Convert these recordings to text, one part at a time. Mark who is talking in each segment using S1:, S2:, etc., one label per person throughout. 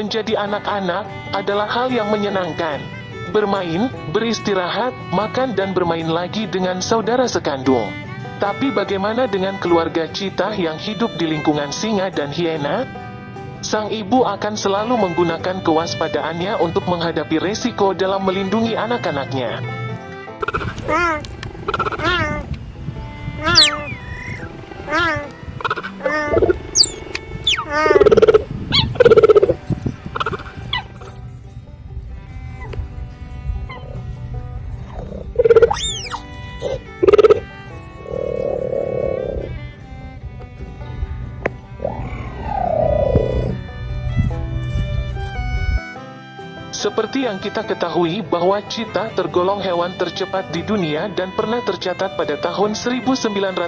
S1: Menjadi anak-anak adalah hal yang menyenangkan. Bermain, beristirahat, makan dan bermain lagi dengan saudara sekandung. Tapi bagaimana dengan keluarga cheetah yang hidup di lingkungan singa dan hiena? Sang ibu akan selalu menggunakan kewaspadaannya untuk menghadapi resiko dalam melindungi anak-anaknya. Seperti yang kita ketahui bahwa cheetah tergolong hewan tercepat di dunia dan pernah tercatat pada tahun 1957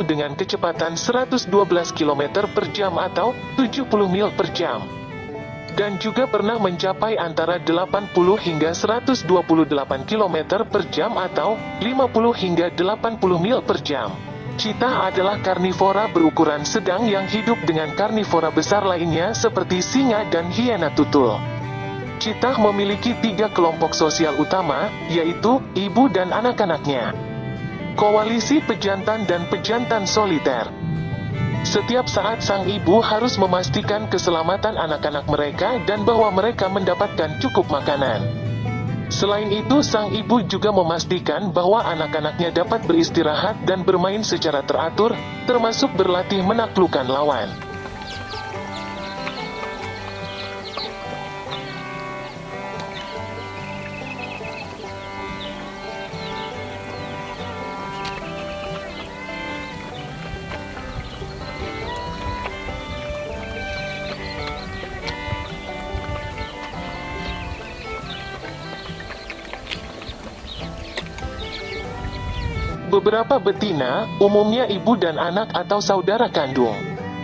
S1: dengan kecepatan 112 km per jam atau 70 mil per jam. Dan juga pernah mencapai antara 80 hingga 128 km per jam atau 50 hingga 80 mil per jam. Cheetah adalah karnivora berukuran sedang yang hidup dengan karnivora besar lainnya seperti singa dan hiena tutul. Cheetah memiliki 3 kelompok sosial utama, yaitu ibu dan anak-anaknya. Koalisi pejantan dan pejantan soliter. Setiap saat sang ibu harus memastikan keselamatan anak-anak mereka dan bahwa mereka mendapatkan cukup makanan. Selain itu, sang ibu juga memastikan bahwa anak-anaknya dapat beristirahat dan bermain secara teratur, termasuk berlatih menaklukkan lawan. Beberapa betina, umumnya ibu dan anak atau saudara kandung,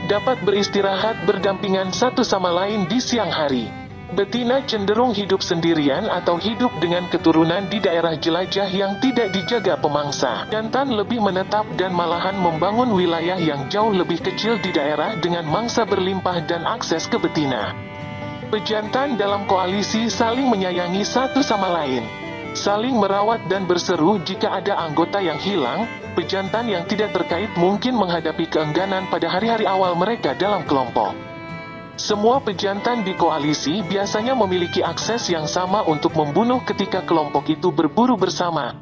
S1: dapat beristirahat berdampingan satu sama lain di siang hari. Betina cenderung hidup sendirian atau hidup dengan keturunan di daerah jelajah yang tidak dijaga pemangsa. Jantan lebih menetap dan malahan membangun wilayah yang jauh lebih kecil di daerah dengan mangsa berlimpah dan akses ke betina. Pejantan dalam koalisi saling menyayangi satu sama lain, saling merawat dan berseru jika ada anggota yang hilang. Pejantan yang tidak terkait mungkin menghadapi keengganan pada hari-hari awal mereka dalam kelompok. Semua pejantan di koalisi biasanya memiliki akses yang sama untuk membunuh ketika kelompok itu berburu bersama.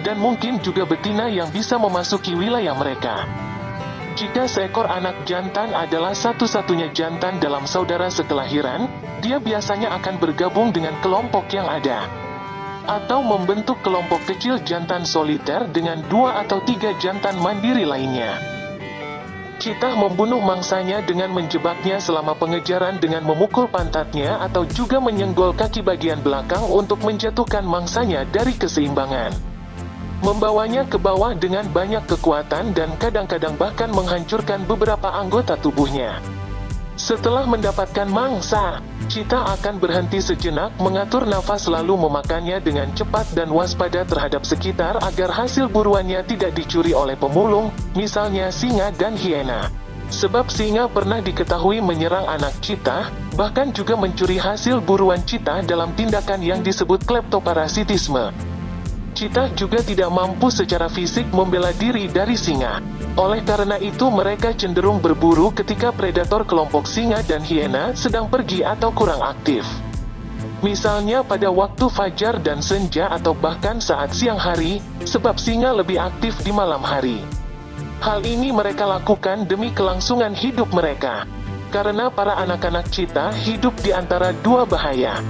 S1: Dan mungkin juga betina yang bisa memasuki wilayah mereka. Jika seekor anak jantan adalah satu-satunya jantan dalam saudara sekelahiran, dia biasanya akan bergabung dengan kelompok yang ada. Atau membentuk kelompok kecil jantan soliter dengan 2 atau 3 jantan mandiri lainnya. Cheetah membunuh mangsanya dengan menjebaknya selama pengejaran dengan memukul pantatnya atau juga menyenggol kaki bagian belakang untuk menjatuhkan mangsanya dari keseimbangan. Membawanya ke bawah dengan banyak kekuatan dan kadang-kadang bahkan menghancurkan beberapa anggota tubuhnya. Setelah mendapatkan mangsa, cheetah akan berhenti sejenak, mengatur nafas lalu memakannya dengan cepat dan waspada terhadap sekitar agar hasil buruannya tidak dicuri oleh pemulung, misalnya singa dan hiena. Sebab singa pernah diketahui menyerang anak cheetah, bahkan juga mencuri hasil buruan cheetah dalam tindakan yang disebut kleptoparasitisme. Cheetah juga tidak mampu secara fisik membela diri dari singa. Oleh karena itu mereka cenderung berburu ketika predator kelompok singa dan hiena sedang pergi atau kurang aktif. Misalnya pada waktu fajar dan senja atau bahkan saat siang hari, sebab singa lebih aktif di malam hari. Hal ini mereka lakukan demi kelangsungan hidup mereka. Karena para anak-anak cheetah hidup di antara 2 bahaya.